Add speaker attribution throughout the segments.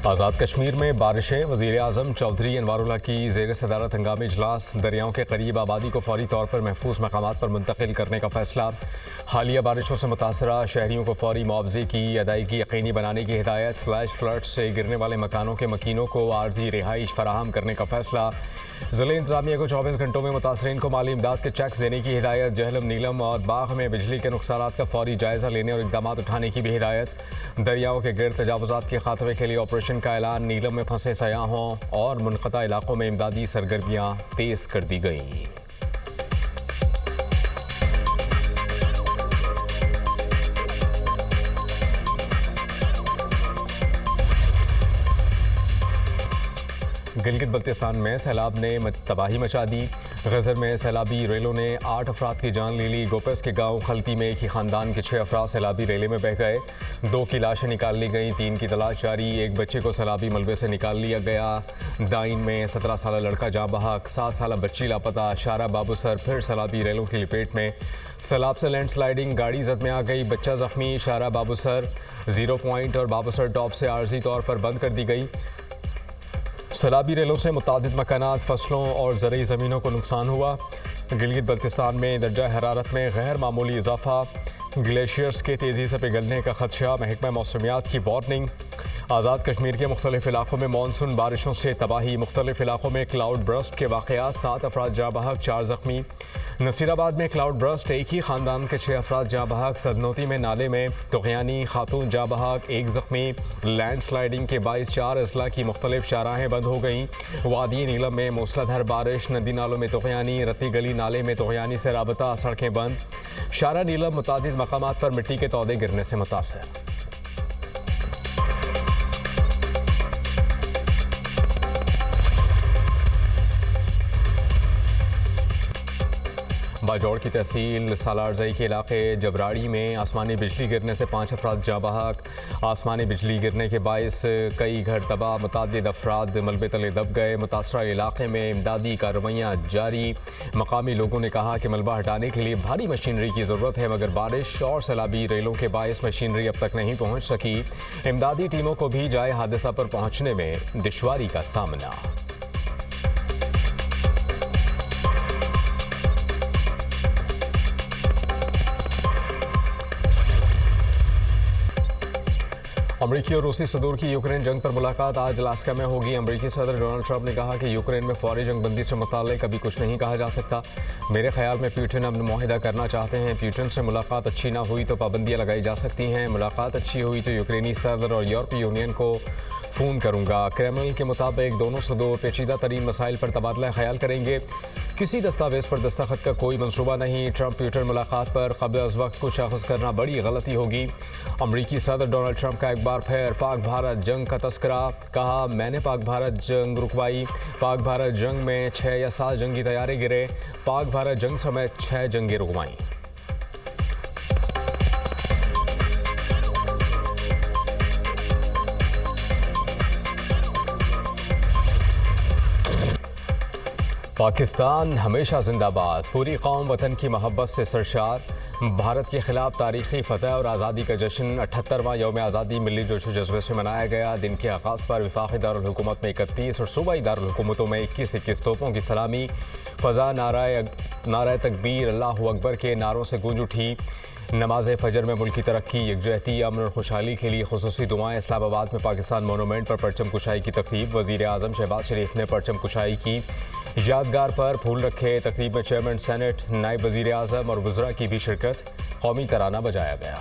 Speaker 1: आज़ाद कश्मीर में बारिशें। वज़ीर आज़म चौधरी अनवारुल्लाह की ज़ेर सदारत हंगामी इजलास। दरियाओं के करीब आबादी को फौरी तौर पर महफूज मकामात पर मुंतकिल करने का फैसला। हालिया बारिशों से मुतासरा शहरियों को फौरी मुआवजे की अदायगी यकीनी बनाने की हिदायत। फ्लैश फ्लड से गिरने वाले मकानों के मकीनों को आर्जी रिहाइश फराहम करने का फैसला। ज़िले इंतज़ामिया को 24 घंटों में मुतासरीन को माली इमदाद के चेक्स देने की हिदायत। जहलम, नीलम और बाघ में बिजली के नुकसानात का फौरी जायज़ा लेने और इक़दाम उठाने की भी हिदायत। दरियाओं के गिर्द तजावुज़ात के खात्मे के लिए ऑपरेशन का ऐलान। नीलम में फंसे सयाहों और मुनक़ता इलाकों में इमदादी सरगर्मियाँ तेज़ कर दी गईं। गिलगित बल्तिस्तान में सैलाब ने तबाही मचा दी। गजर में सैलाबी रेलों ने 8 अफराद की जान ले ली। गोपस के गांव खलती में एक ही खानदान के 6 अफराद सैलाबी रेले में बह गए। 2 की लाशें निकाल ली गईं, 3 की तलाश जारी। एक बच्चे को सैलाबी मलबे से निकाल लिया गया। दाइन में 17 साल लड़का जाँ बहक, 7 साल बच्ची लापता। शारा बाबूसर फिर सैलाबी रेलों की लपेट में। सैलाब से लैंडस्लाइडिंग, गाड़ी जद में आ गई, बच्चा जख्मी। शारा बाबूसर 0 पॉइंट और बाबूसर टॉप से आर्जी तौर पर बंद कर दी गई। सैलाबी रेलों से मुतादिद मकानात, फसलों और ज़रई ज़मीनों को नुकसान हुआ। गिलगित बल्तिस्तान में दर्जा हरारत में गैर मामूली इजाफा। ग्लेशियर्स के तेज़ी से पिघलने का खदशा। महकमा मौसमियात की वार्निंग। आज़ाद कश्मीर के मुख्तलिफ इलाकों में मानसून बारिशों से तबाही। मुख्तलिफ इलाकों में क्लाउड बर्स्ट के वाक़यात, 7 अफराद जाँ बहक, 4 ज़ख्मी। नसीराबाद में क्लाउड बर्स्ट, एक ही खानदान के 6 अफराद जाँ बहक। सदनोती में नाले में तुग़यानी खातून जाँ बहक, 1 ज़ख्मी। लैंडस्लाइडिंग के बाइस 4 अजला की मुख्तलिफ शाहराहें बंद हो गईं। वादी नीलम में मूसलाधार बारिश। नदी नालों में तुग़यानी, रती गली नाले में तुग़यानी से राबता, सड़कें बंद। शारा नीलम मुतादिद मकामात पर मिट्टी के तौदे गिरने से मुतासर। बाजौड़ की तहसील सालारजई के इलाके जबराड़ी में आसमानी बिजली गिरने से 5 अफराद जाँ बहक। आसमानी बिजली गिरने के बायस कई घर तबाह, मुतादिद अफराद मलबे तले दब गए। मुतासरा इलाके में इमदादी कार्रवाइयाँ जारी। मकामी लोगों ने कहा कि मलबा हटाने के लिए भारी मशीनरी की ज़रूरत है, मगर बारिश और सैलाबी रेलों के बायस मशीनरी अब तक नहीं पहुँच सकी। इमदादी टीमों को भी जाए हादसा पर पहुँचने में दुश्वारी का सामना। अमरीकी और रूसी सदूर की यूक्रेन जंग पर मुलाकात आज अलास्का में होगी। अमरीकी सदर डोनाल्ड ट्रंप ने कहा कि यूक्रेन में फौरी जंगबंदी से मुताल्लिक़ अभी कुछ नहीं कहा जा सकता। मेरे ख्याल में पुतिन अब मुआहिदा करना चाहते हैं। पुतिन से मुलाकात अच्छी ना हुई तो पाबंदियाँ लगाई जा सकती हैं। मुलाकात अच्छी हुई तो यूक्रेनी सदर और यूरोपीय यूनियन को फ़ोन करूँगा। क्रेमलिन के मुताबिक दोनों सदूर पेचीदा तरीन मसाइल पर तबादला ख्याल करेंगे। किसी दस्तावेज़ पर दस्तखत का कोई मंसूबा नहीं। ट्रंप पुतिन मुलाकात पर क़ब्ल अज़ वक्त कुछ अख़ज़ करना बड़ी गलती होगी। अमरीकी सदर डोनाल्ड ट्रंप का एक बार फिर पाक भारत जंग का तस्करा। कहा, मैंने पाक भारत जंग रुकवाई। पाक भारत जंग में 6 या 7 जंगी तैयारे गिरे। पाक भारत जंग समेत 6 जंगें रुकवाईं। पाकिस्तान हमेशा जिंदाबाद। पूरी कौम वतन की मोहब्बत से सरशार। भारत के खिलाफ तारीखी फतह और आज़ादी का जश्न 78वां यौम आज़ादी मिली जोशो जज्बे से मनाया गया। दिन के आगाज़ पर वफाक़ी दारुल हुकूमत में 31 और सूबाई दारुल हुकूमतों में 21 तोपों की सलामी। फ़ज़ा नाराए तकबीर, अल्लाहु अकबर के नारों से गूंज उठी। नमाज फ़जर में मुल्की तरक्की, यकजहती, अमन और खुशहाली के लिए खुसूसी दुआएं। इस्लामाबाद में पाकिस्तान मोनूमेंट पर परचम कुशाई की तकरीब। वज़ीर आज़म शहबाज शरीफ ने परचम कुशाई की। यादगार पर फूल रखे। तकरीब में चेयरमैन सेनेट, नायब वज़ीर आज़म और वज़रा की भी शिरकत। कौमी तराना बजाया गया।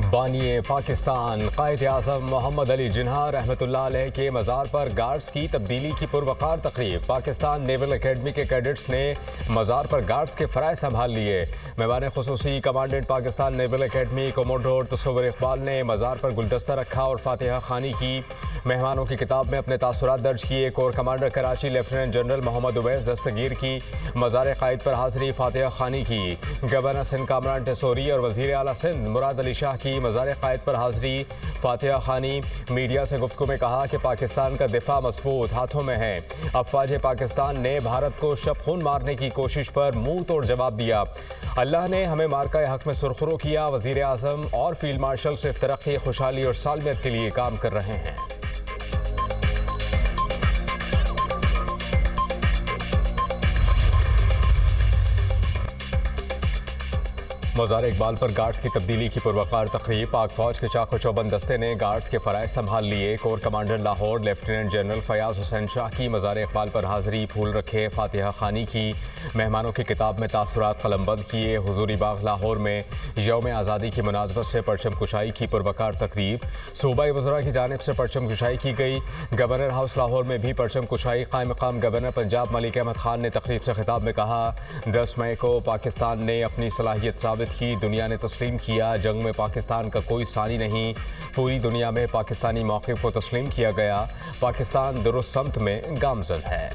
Speaker 1: बानिए पाकिस्तान कायद-ए-आज़म मोहम्मद अली जिन्ना रहमतुल्लाह अलैह के मज़ार पर गार्ड्स की तब्दीली की पुरवकार तकरीब। पाकिस्तान नेवल अकेडमी के कैडेट्स ने मज़ार पर गार्ड्स के फ़राइज़ संभाल लिए। मेहमान खुसूसी commandant Pakistan naval academy commodore Tasawar Iqbal ने मज़ार पर गुलदस्ता रखा और फातिहा खानी की। मेहमानों की किताब में अपने तासुरात दर्ज किए। Corps commander Karachi lieutenant general Mohammad Uwais Dastgir की मज़ार क़ायद पर हाज़िरी फातिहा खानी की। गवर्नर सिंध कामरान टेसोरी और वज़ीर आला सिंध मुराद अली शाह की मज़ार क़ायद पर हाज़िरी फातिहा खानी। मीडिया से गुफ्तगू में कहा कि पाकिस्तान का दिफा मजबूत हाथों में है। अफवाज पाकिस्तान ने भारत को शब खून मारने की कोशिश पर मुंह तोड़ जवाब दिया। अल्लाह ने हमें मार्का हक में सुरखरू किया। वज़ीर आज़म और फील्ड मार्शल सिर्फ तरक्की, खुशहाली और सालमियत के लिए काम कर रहे हैं। मज़ार इकबाल पर गार्ड्स की तब्दीली की पुरवकार तकरीब। पाक फौज के चाको चौबंद दस्ते ने गार्ड्स के फ़राइज़ संभाल लिए। Corps commander Lahore lieutenant general Fayaz Hussain Shah की मज़ार इकबाल पर हाज़िरी, फूल रखे, फातिहा खानी की। मेहमानों की किताब में तासुरात कलमबंद किए। हुजूरी बाग लाहौर में यौम आज़ादी की मुनासबत से परचम कुशाई की पुरवकार तकरीब। सूबाई वज़रा की जानिब से परचम कुशाई की गई। गवर्नर हाउस लाहौर में भी परचम कुशाई। क़ायम मक़ाम गवर्नर पंजाब मलिक अहमद खान ने तकरीब से खिताब में कहा, 10 मई को पाकिस्तान ने अपनी सलाहियत साबित की। दुनिया ने तस्लीम किया, जंग में पाकिस्तान का कोई सानी नहीं। पूरी दुनिया में पाकिस्तानी मौक़िफ़ को तस्लीम किया गया। पाकिस्तान दुरुस्त समत में गामज़न है।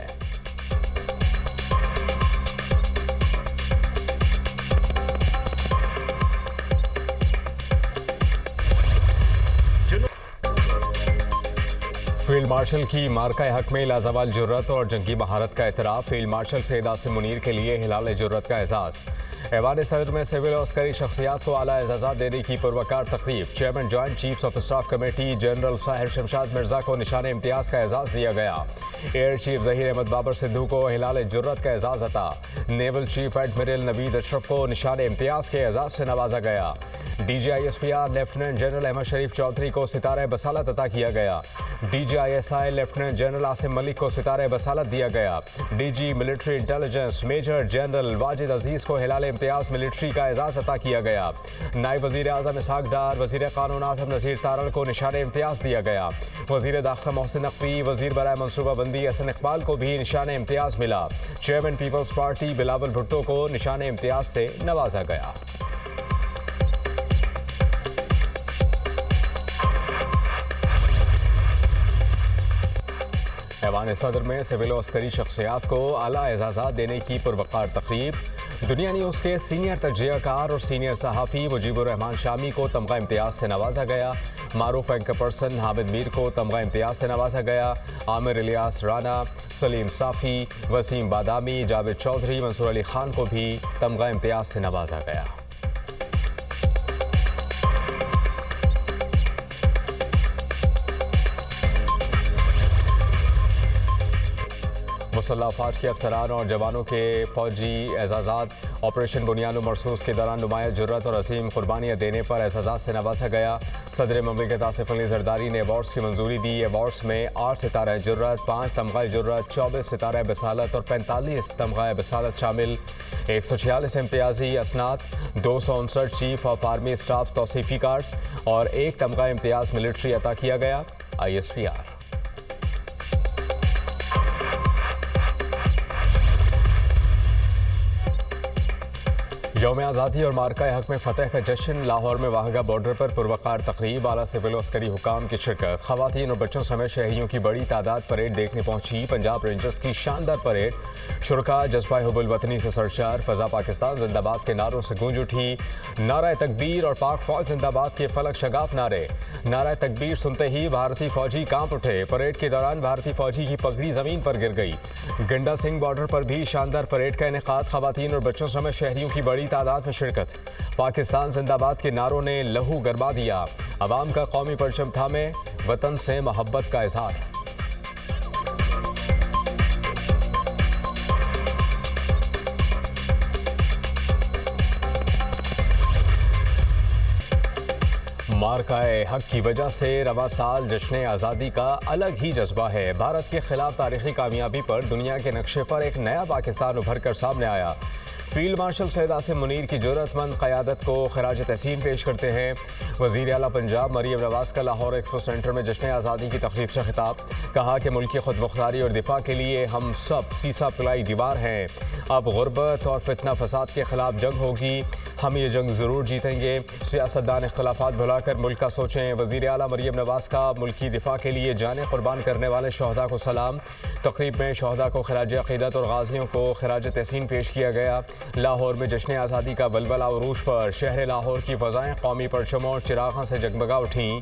Speaker 1: फील्ड मार्शल की मार्का हक में लाजवाल जुर्रत और जंगी महारत का एतराफ़। फील्ड मार्शल सैयद आसिम मुनीर के लिए हिलाल जुर्रत का एजाज़। ऐवान सदर में सिविल और अस्करी शख्सियात को आला एजाज़ात देने की पुरवकार तकरीब। Chairman joint chiefs of staff committee general Sahir Shamshad Mirza को निशान इम्तियाज़ का एजाज़ दिया गया। एयर चीफ ज़हीर अहमद बाबर सिद्धू को हिलाल जुर्रत का एजाज़ अता। Naval chief admiral Naveed Ashraf को निशान इम्तियाज़ के एजाज़ से नवाजा गया। DGISPR लेफ्टिनेंट जनरल अहमद शरीफ चौधरी को सितारा बसालत अता किया गया। DGISI lieutenant general Asim Malik को सितारा बसालत दिया गया। DG military intelligence major general Wajid अजीज़ को हिलाल इम्तियाज़ मिलिट्री का एजाज़ अता किया गया। नायब वज़ीर आज़म इसहाक डार, वज़ीर क़ानून आज़म नज़ीर तारड़ को निशान इम्तियाज़ दिया गया। वज़ीर दाखिला मोहसिन नकवी, वज़ीर बराए मनसूबाबंदी हसन इकबाल को भी निशान इम्तियाज़ मिला। Chairman Peoples Party Bilawal Bhutto को निशान इम्तियाज़ से नवाजा गया। ऐवान सदर में सिविल और अस्करी शख्सियात को आला एजाज़ात देने की पुरवकार तकरीब। दुनिया न्यूज़ के सीनियर तजज़ियाकार और सीनियर सहाफ़ी मुजीबुर रहमान शामी को तमगा इम्तियाज़ से नवाजा गया। मारूफ एंकर पर्सन हामिद मीर को तमगा इम्तियाज़ से नवाजा गया। आमिर इलियास राना, सलीम साफ़ी, वसीम बादामी, जावेद चौधरी, मंसूर अली खान को भी तमगा इम्तियाज़ से नवाजा गया। मुसल्लह अफवाज के अफसरान और जवानों के फौजी एजाज़ात ऑपरेशन बुनियाद मरसूस के दौरान नुमाया जुर्रत और अजीम कुर्बानियाँ देने पर एजाज़ात से नवाजा गया। सदर ममलिकत आसिफ अली जरदारी ने अवार्ड्स की मंजूरी दी। अवार्ड्स में 8 सितारा जुर्रत, 5 तमगा जुर्रत, 24 सितारा बसालत और 45 तमगा बसालत शामिल। 146 इम्तियाजी असनाद, 259 चीफ ऑफ आर्मी स्टाफ तौसीफ़ी कार्ड्स और 1 तमगा इम्तियाज़ मिलिट्री अता किया गया। ISPR। यौम आज़ादी और मार्का हक में फ़तह का जश्न। लाहौर में वाहगा बॉर्डर पर पुरवकार तकरीब। आला सिविल अस्करी हुकाम की शिरकत। ख़वातीन और बच्चों समेत शहरियों की बड़ी तादाद परेड देखने पहुंची। पंजाब रेंजर्स की शानदार परेड। शुरका जज्बा हुब्बुल वतनी से सरशार। फ़ज़ा पाकिस्तान जिंदाबाद के नारों से गूंज उठी। नारा तकबीर और पाक फौज जिंदाबाद के फलक शगाफ नारे। नारा तकबीर सुनते ही भारतीय फौजी कांप उठे। परेड के दौरान भारतीय फौजी की पगड़ी ज़मीन पर गिर गई। गंडा सिंह बॉर्डर पर भी शानदार परेड का इनेकाद। ख़वातीन और बच्चों समेत शहरियों की बड़ी तादाद में शिरकत। पाकिस्तान जिंदाबाद के नारों ने लहू गरमा दिया। अवाम का कौमी परचम थामे, वतन से मोहब्बत का इजहार। मार्काए हक की वजह से रवा साल जश्न आज़ादी का अलग ही जज्बा है। भारत के खिलाफ तारीखी कामयाबी पर दुनिया के नक्शे पर एक नया पाकिस्तान उभर कर सामने आया। फील्ड मार्शल सैयद आसिम मुनीर की जुर्रतमंद क़यादत को खराज तहसीन पेश करते हैं। वज़ीर आला पंजाब मरियम नवाज़ का लाहौर एक्सपो सेंटर में जश्न आज़ादी की तकरीब से खिताब। कहा कि मुल्क की खुदमुख्तारी और दिफा के लिए हम सब सीसा पिलाई दीवार हैं। अब गुर्बत और फितना फसाद के खिलाफ जंग होगी, हम ये जंग ज़रूर जीतेंगे। सियासतदान इख्तलाफात भुलाकर मुल्क का सोचें। वज़ीर आला मरियम नवाज़ का मुल्क की दिफा के लिए जाने कुर्बान करने वाले शहदा को सलाम। तकरीब में शहदा को खराज अक़ीदत और गाज़ियों को खराज तहसीन पेश किया गया। लाहौर में जश्न आज़ादी का वलवला उरूज पर शहर लाहौर की फ़ज़ाएँ कौमी परचमों और चिराग़ों से जगमगा उठीं।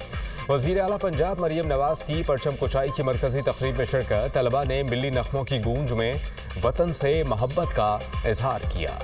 Speaker 1: वज़ीर आला पंजाब मरियम नवाज़ की परचम कुचाई की मरकज़ी तकरीब में शिरकत। तलबा ने मिली नग़मों की गूंज में वतन से मोहब्बत का इजहार किया।